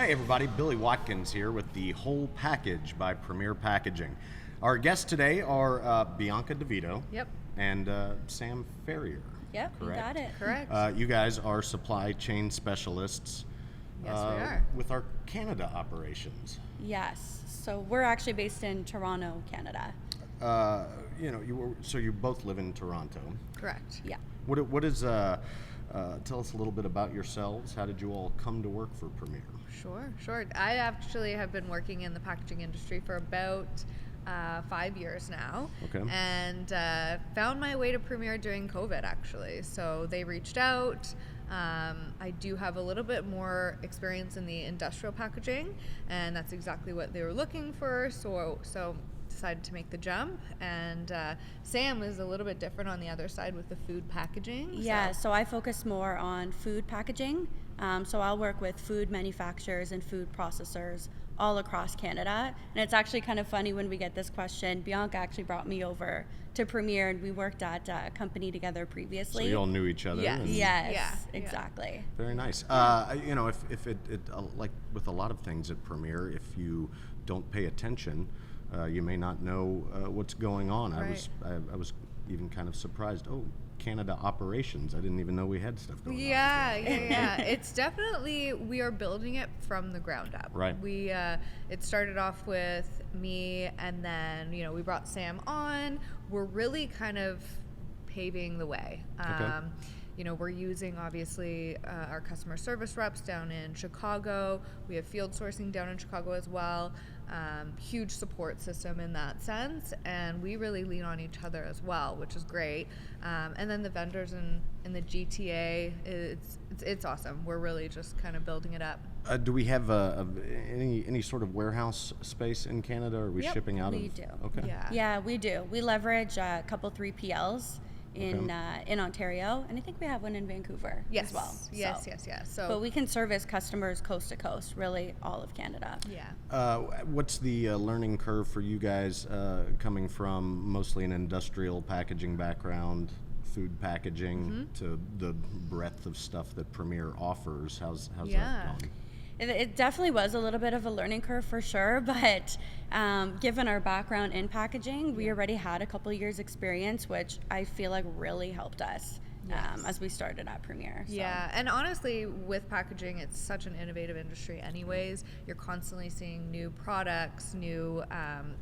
Hey everybody, Billy Watkins here with the Whole Package by Premier Packaging. Our guests today are Bianca DeVito Yep. and Sam Ferrier. Yep, you correct? got it. Correct. You guys are supply chain specialists. Yes, we are. With our Canada operations. Yes. So we're actually based in Toronto, Canada. So you both live in Toronto. Correct. Yeah. What is tell us a little bit about yourselves. How did you all come to work for Premier? Sure. I actually have been working in the packaging industry for about 5 years now. Okay. And found my way to Premier during COVID, actually. So they reached out. I do have a little bit more experience in the industrial packaging, and that's exactly what they were looking for. So decided to make the jump, and Sam is a little bit different on the other side with the food packaging. Yeah, so I focus more on food packaging. So I'll work with food manufacturers and food processors all across Canada. And it's actually kind of funny when we get this question. Bianca actually brought me over to Premier, and we worked at a company together previously. So you all knew each other. Yes. and- Yes, Yeah. exactly. Very nice. If it like with a lot of things at Premier, if you don't pay attention, you may not know what's going on. Right. I was even kind of surprised. Oh, Canada operations. I didn't even know we had stuff going on. Yeah. It's definitely, we are building it from the ground up. Right. It started off with me, and then, we brought Sam on. We're really kind of paving the way. Okay. We're using, obviously, our customer service reps down in Chicago. We have field sourcing down in Chicago as well. Huge support system in that sense, and we really lean on each other as well, which is great. And then the vendors in the GTA, it's awesome. We're really just kind of building it up. Do we have any sort of warehouse space in Canada? Or are we Yep, shipping out we of? do. Okay. Yeah, we do. We leverage a couple 3PLs in Ontario, and I think we have one in Vancouver as well. Yes. So, But we can service customers coast to coast, really all of Canada. yeah. What's the learning curve for you guys coming from mostly an industrial packaging background, food packaging, to the breadth of stuff that Premier offers? How's that gone? It definitely was a little bit of a learning curve for sure, but given our background in packaging, we already had a couple years experience, which I feel like really helped us as we started at Premier. So. Yeah, and honestly, with packaging, it's such an innovative industry anyways. You're constantly seeing new products,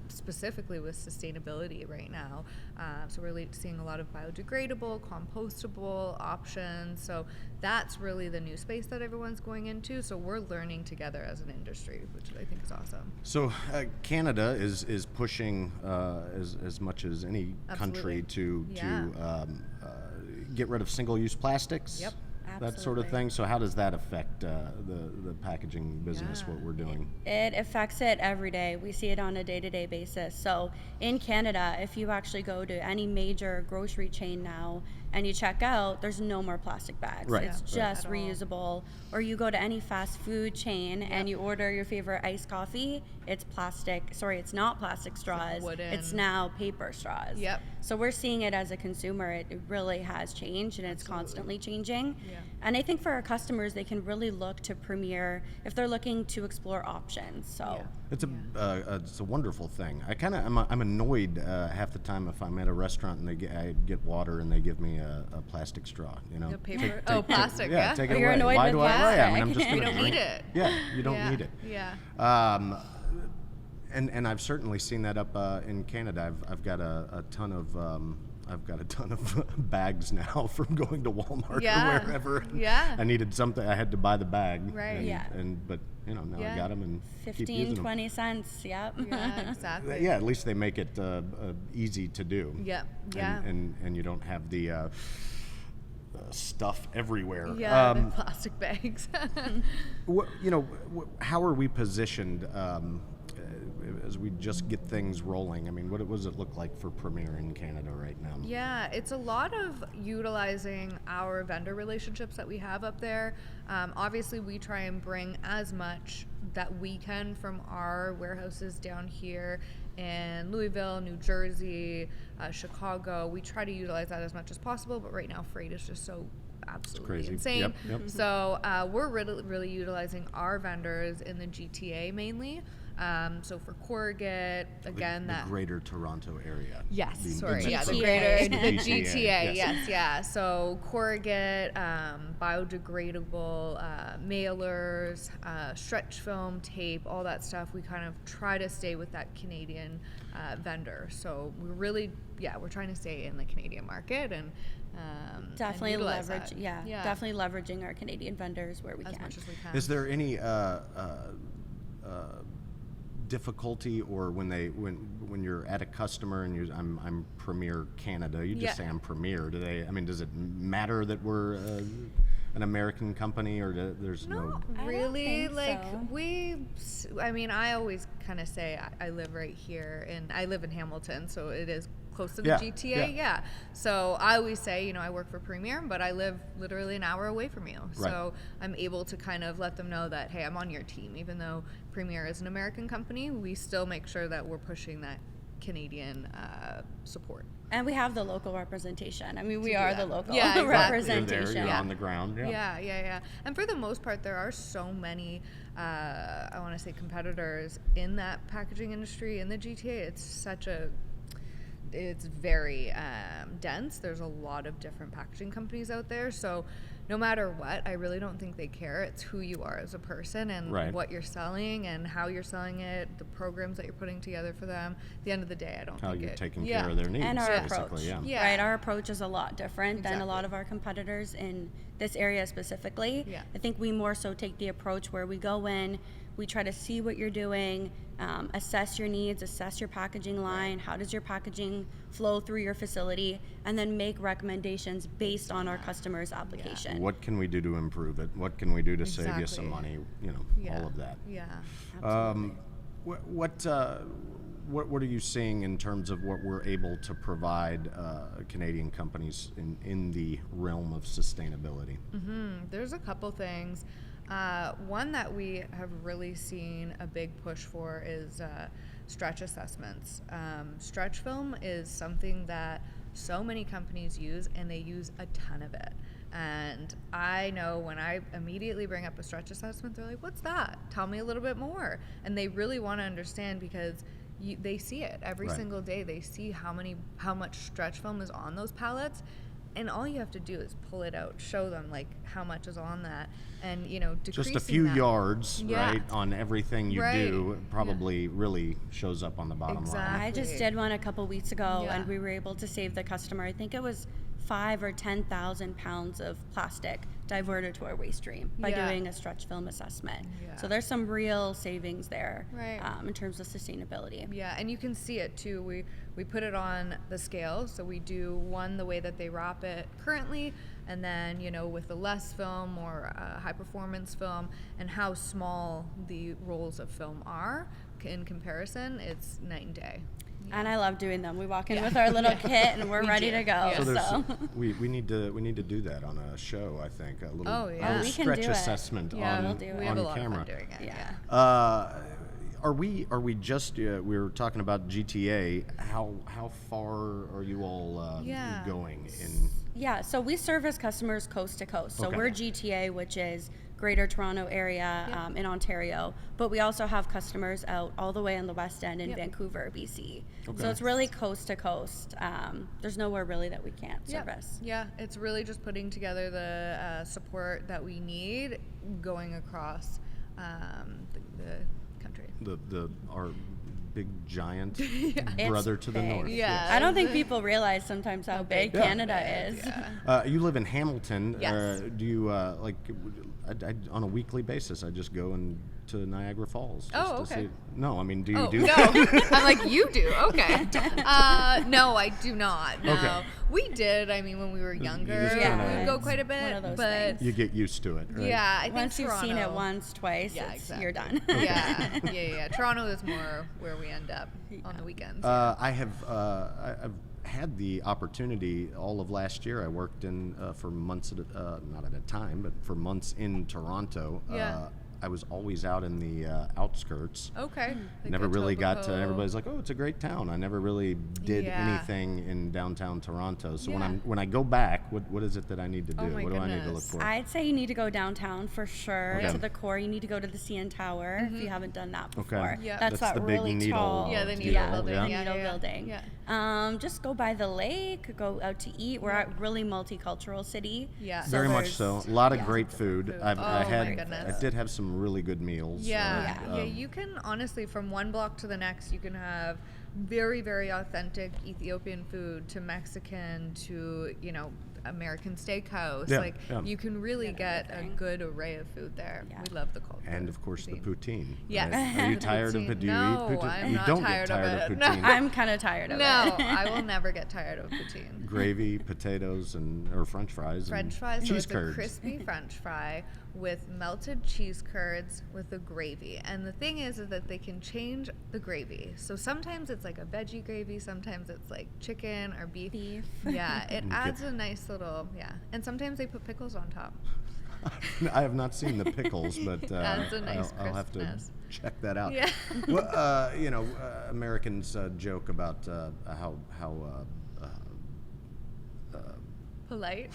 specifically with sustainability right now. So we're seeing a lot of biodegradable, compostable options. So that's really the new space that everyone's going into. So we're learning together as an industry, which I think is awesome. So Canada is pushing as much as any country to get rid of single-use plastics. Yep. That sort of thing. So how does that affect the packaging business, what we're doing? It affects it every day. We see it on a day-to-day basis. So in Canada, if you actually go to any major grocery chain now and you check out, there's no more plastic bags. Right. It's just reusable. Or you go to any fast food chain and you order your favorite iced coffee, it's not plastic straws. It's now paper straws. Yep. So we're seeing it as a consumer. It really has changed, and it's constantly changing. Yeah. And I think for our customers, they can really look to Premier if they're looking to explore options. So it's a wonderful thing. I'm annoyed half the time if I'm at a restaurant and I get water and they give me a plastic straw. The paper. Plastic. Yeah, take it away. You're annoyed Why with do I? plastic. I mean, I'm just You gonna don't drink. need it. Yeah, you don't need it. Yeah. And I've certainly seen that up in Canada. I've got a ton of bags now from going to Walmart or wherever. Yeah. I needed something. I had to buy the bag. Right. But now I got them and keep 15, using them. 20 cents. Yep. Yeah, exactly. Yeah, at least they make it easy to do. Yep. Yeah. And you don't have the stuff everywhere. Yeah, the plastic bags. How are we positioned as we just get things rolling? I mean, what does it look like for Premier in Canada right now? Yeah, it's a lot of utilizing our vendor relationships that we have up there. Obviously, we try and bring as much that we can from our warehouses down here in Louisville, New Jersey, Chicago. We try to utilize that as much as possible, but right now freight is just so absolutely crazy. insane. Yep, yep. So we're really utilizing our vendors in the GTA mainly. So for corrugate, again, the greater Toronto area. Yes, The sorry, yeah, the GTA. greater, the GTA, GTA, yes. yes, yeah. So corrugate, biodegradable mailers, stretch film, tape, all that stuff. We kind of try to stay with that Canadian vendor. So we're really, we're trying to stay in the Canadian market and Definitely and utilize leverage, that. definitely leveraging our Canadian vendors where we as can. much as we can. Is there any difficulty, or when you're at a customer and I'm Premier Canada, you just say I'm Premier. Does it matter that we're an American company, or there's no? Really, I don't think so. I always kind of say I live right here, and I live in Hamilton, so it is close to the Yeah, GTA. yeah. So I always say, I work for Premier, but I live literally an hour away from you. Right. So I'm able to kind of let them know that, hey, I'm on your team. Even though Premier is an American company, we still make sure that we're pushing that Canadian support. And we have the local representation. We do are that. the local Yeah, exactly. representation. You're there, you're on the ground. Yeah. And for the most part, there are so many, I want to say, competitors in that packaging industry in the GTA. It's very dense. There's a lot of different packaging companies out there. So no matter what, I really don't think they care. It's who you are as a person and Right. what you're selling and how you're selling it, the programs that you're putting together for them. At the end of the day, I don't How think you're it. taking care of their needs, And our basically. approach. Yeah. Right, our approach is a lot different than a lot Exactly. of our competitors in this area specifically. Yeah. I think we more so take the approach where we go in, we try to see what you're doing, assess your needs, assess your packaging line, how does your packaging flow through your facility, and then make recommendations based on our customer's application. What can we do to improve it? What can we do to save you some Exactly. money? Yeah. All of that. Yeah. What are you seeing in terms of what we're able to provide Canadian companies in the realm of sustainability? There's a couple things. One that we have really seen a big push for is stretch assessments. Stretch film is something that so many companies use, and they use a ton of it. And I know when I immediately bring up a stretch assessment, they're like, "What's that? Tell me a little bit more." And they really want to understand because they see it every Right. single day. They see how much stretch film is on those pallets. And all you have to do is pull it out, show them like how much is on that, and decreasing Just a few that. yards, Yeah. right, on everything you Right. do probably really shows up on the bottom line. Exactly. I just did one a couple weeks ago, Yeah. and we were able to save the customer, I think it was 5,000 or 10,000 pounds of plastic diverted to our waste stream by Yeah. doing a stretch film assessment. Yeah. So there's some real savings there Right. in terms of sustainability. Yeah, and you can see it too. We put it on the scale, so we do one the way that they wrap it currently, and then with the less film or high performance film, and how small the rolls of film are in comparison. It's night and day. And I love doing them. We walk in with our little kit, and we're We ready do. to go. Yeah. So there's So. we need to do that on a show. I think a little, Oh, yeah. little We can stretch do it. assessment Yeah, on we'll do it. We have a on lot camera. of fun doing it. Yeah. Are we just we were talking about GTA? How far are you all Yeah. going in? Yeah, so we service customers coast to coast. So Okay. we're GTA, which is Greater Toronto area in Ontario, but we also have customers out all the way on the West End in Yep. Vancouver, BC. Okay. So it's really coast to coast. There's nowhere really that we can't service. Yeah, it's really just putting together the support that we need going across the country. Our big giant brother to the big. north. Yeah. I don't think people realize sometimes how big Yeah. Canada is. Yeah. You live in Hamilton. Yes. Do you on a weekly basis? I just go to Niagara Falls. Just Oh, to okay. see. No, I mean, do you Oh, do? no. I'm like, you do? Okay. No, I do not. No. Okay. We did, when we were younger, just kinda- we'd go quite a it's one bit. of those but things. You get used to it, right? yeah, I think Once you've seen it Toronto- once, twice, Yeah, you're done. yeah. Toronto is more where we end up on the weekends. I've had the opportunity all of last year. I worked in for months not at a time, but for months in Toronto. Yeah. I was always out in the outskirts. Okay. Like Never really got to. Etobicoke. Everybody's like, "Oh, it's a great town." I never really did Yeah. anything in downtown Toronto. So Yeah. when I go back, what is it that I need to do? Oh my What do I need to look goodness. for? I'd say you need to go downtown for sure Okay. to the core. You need to go to the CN Tower if you haven't done that Okay. before. Yeah. That's That's that the big really needle tall. Yeah, the deal, needle building. yeah? Yeah, needle yeah, building. yeah. Just go by the lake. Go out to eat. We're a really multicultural city. Yeah. So Very much there's- so. A lot of yeah. great food. Food. I Oh my had. goodness. I did have some really good meals. Yeah. Yeah. Yeah, you can honestly, from one block to the next, you can have very, very authentic Ethiopian food to Mexican to, American steakhouse. Yeah, Like, yeah. you can really Get get a everything. good array of food there. Yeah. We love the culture. And of course cuisine. the poutine. Yes. Right? Are you The tired of poutine. it? Do you No, eat poutine? I'm you not don't tired get of tired of it. poutine. I'm kind of tired of No, it. I will never get tired of poutine. Gravy, potatoes, or French fries. French and fries, so cheese it's curds. a crispy French fry with melted cheese curds with the gravy. And the thing is that they can change the gravy. So sometimes it's like a veggie gravy, sometimes it's like chicken or beef. Yeah, it adds a nice little, And sometimes they put pickles on top. I have not seen the pickles, but Adds a nice I'll have to crispness. check that out. Yeah. Well, Americans joke about how Polite.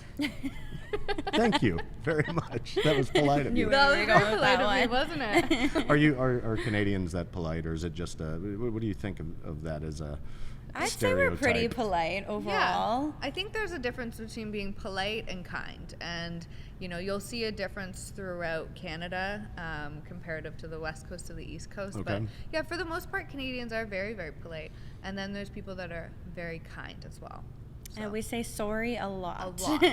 Thank you very much. That was polite of you. Knew That was There you very go with polite that of me, one. wasn't it? Are Canadians that polite, or is it just what do you think of that as a I'd say we're pretty stereotype? polite overall. Yeah, I think there's a difference between being polite and kind, and you'll see a difference throughout Canada comparative to the west coast to the east coast. Okay. But yeah, for the most part, Canadians are very, very polite, and then there's people that are very kind as well. And we say sorry a lot. A lot,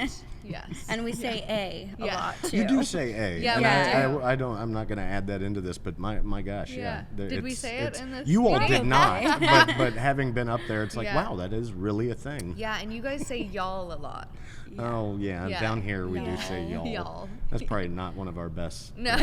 yes. And we say a Yeah. lot too. You do say a. Yeah, and we do. I don't. I'm not going to add that into this, but my gosh, Yeah. yeah. Did we say it in this You all meeting? did not, but having been up there, it's like, Yeah. wow, that is really a thing. Yeah, and you guys say y'all a lot. Oh yeah, Yeah. down here we do say Y'all. y'all. Y'all. That's probably not one of our best. No.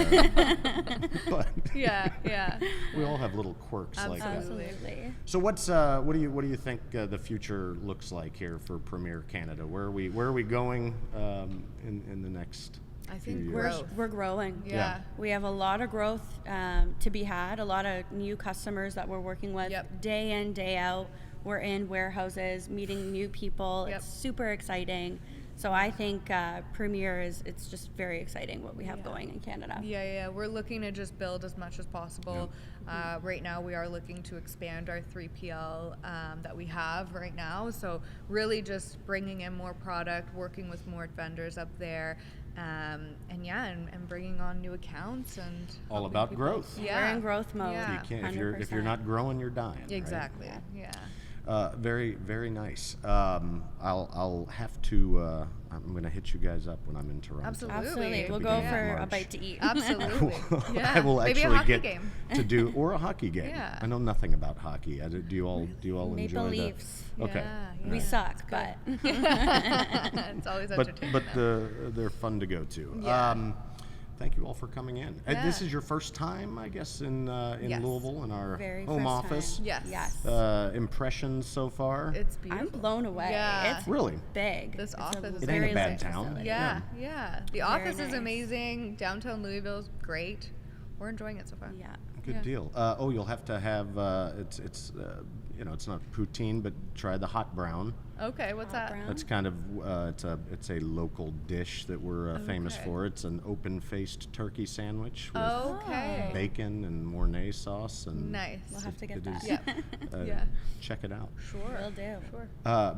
But Yeah, yeah. we all have little quirks like that. Absolutely. So what do you think the future looks like here for Premier Canada? Where are we going in the next I few think years? growth. We're growing. Yeah. We have a lot of growth to be had, a lot of new customers that we're working with Yep. day in, day out. We're in warehouses, meeting new people. Yep. It's super exciting. So I think Premier it's just very exciting what we have going in Canada. Yeah. We're looking to just build as much as possible. Right now, we are looking to expand our 3PL that we have right now. So really just bringing in more product, working with more vendors up there, and bringing on new accounts and All helping about people. growth. Yeah. We're in growth mode. Yeah. You can't, if you're 100%. not growing, you're dying. right? Exactly. Yeah. Very, very nice. I'll have to. I'm going to hit you guys up when I'm in Toronto. Absolutely. We'll Beginning go of for a March. bite to eat. Absolutely. Yeah. I will Maybe actually a hockey get game. to do or a hockey game. Yeah. I know nothing about hockey. Do you all Maple enjoy Leafs. the? Okay. Yeah, We yeah. suck, but It's always entertaining. But though. they're fun to go to. Yeah. Thank you all for coming in. This Yeah. is your first time, I guess, in Yes. Louisville in our very home first office. time. Yes. Yes. Impressions so far? It's I'm beautiful. blown away. Yeah. It's Really? big. This It's office is It ain't a very bad large town. facility. Yeah. The office is nice. amazing. Downtown Louisville's great. We're enjoying it so far. Yeah. Good Yeah. deal. You'll have to have it's not poutine, but try the hot brown. Okay, what's Hot that? brown. That's kind of it's a local dish that we're famous Okay. for. It's an open-faced turkey sandwich with Okay. bacon and Mornay sauce and Nice. We'll have to get it that. is- Yeah. Yeah. Check it out. Sure. Will do. Sure.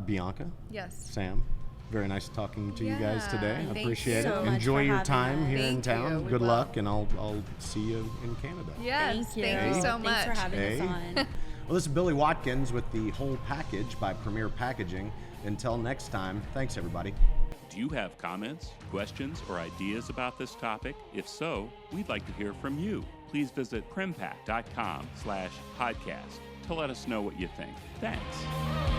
Bianca, Yes. Sam, very nice talking to you guys Yeah, today. I thank appreciate you it. so much Enjoy for your having time us. here in Thank town. you. We Good will. luck, and I'll see you in Canada. Yes. Thank you. Thank you so Thanks much. for having Hey. us on. Well, this is Billy Watkins with the Whole Package by Premier Packaging. Until next time, thanks everybody. Do you have comments, questions, or ideas about this topic? If so, we'd like to hear from you. Please visit primpack.com/podcast to let us know what you think. Thanks.